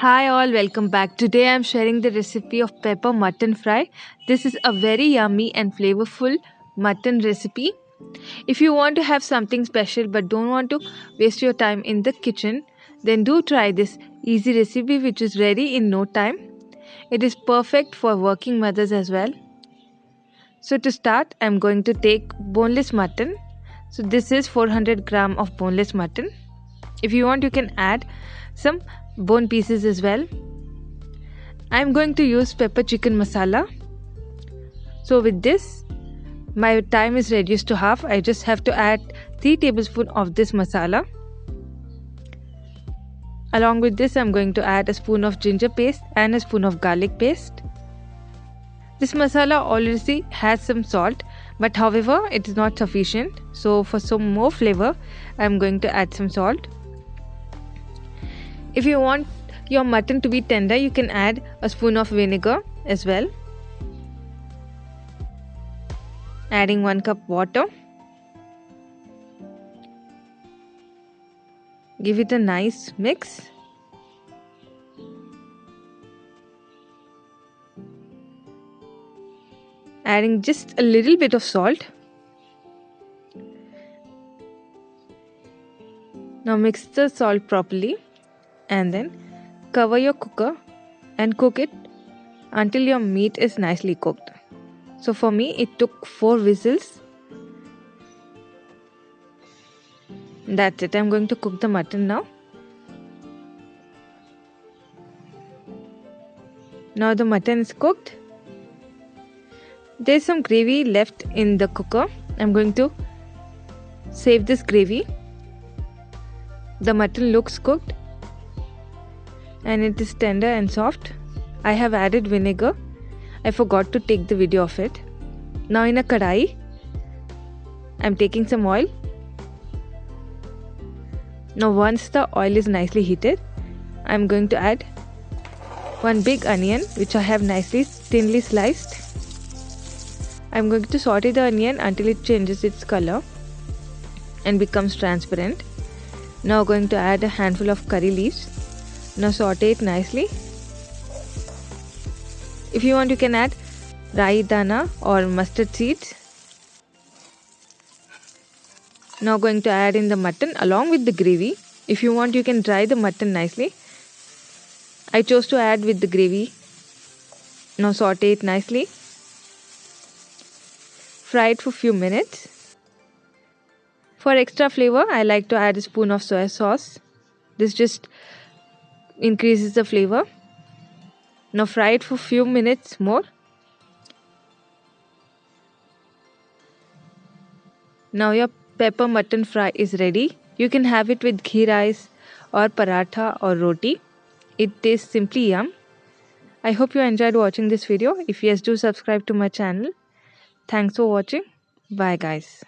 Hi all, welcome back. Today I am sharing the recipe of pepper mutton fry. This is a very yummy and flavorful mutton recipe. If you want to have something special but don't want to waste your time in the kitchen, then do try this easy recipe which is ready in no time. It is perfect for working mothers as well. So to start, I am going to take boneless mutton. So this is 400 gram of boneless mutton. If you want, you can add some bone pieces as well. I'm going to use pepper chicken masala. So with this, my time is reduced to half. I just have to add 3 tablespoons of this masala. Along with this, I'm going to add a spoon of ginger paste and a spoon of garlic paste. This masala already has some salt, but however, it is not sufficient. So for some more flavor, I'm going to add some salt. If you want your mutton to be tender, you can add a spoon of vinegar as well. Adding 1 cup water. Give it a nice mix. Adding just a little bit of salt. Now mix the salt properly and then cover your cooker and cook it until your meat is nicely cooked. So for me it took 4 whistles. That's it. I'm going to cook the mutton now. Now the mutton is cooked. There's some gravy left in the cooker. I'm going to save this gravy. The mutton looks cooked and it is tender and soft. I have added vinegar. I forgot to take the video of it. Now in a kadai, I'm taking some oil. Now once the oil is nicely heated, I'm going to add 1 big onion which I have nicely thinly sliced. I'm going to saute the onion until it changes its color and becomes transparent. Now going to add a handful of curry leaves. Now saute it nicely. If you want, you can add rai dana or mustard seeds. Now going to add in the mutton along with the gravy. If you want, you can dry the mutton nicely. I chose to add with the gravy. Now saute it nicely. Fry it for a few minutes. For extra flavor, I like to add a spoon of soy sauce. This just increases the flavor. Now fry it for a few minutes more. Now your pepper mutton fry is ready. You can have it with ghee rice or paratha or roti. It tastes simply yum. I hope you enjoyed watching this video. If yes, do subscribe to my channel. Thanks for watching. Bye guys.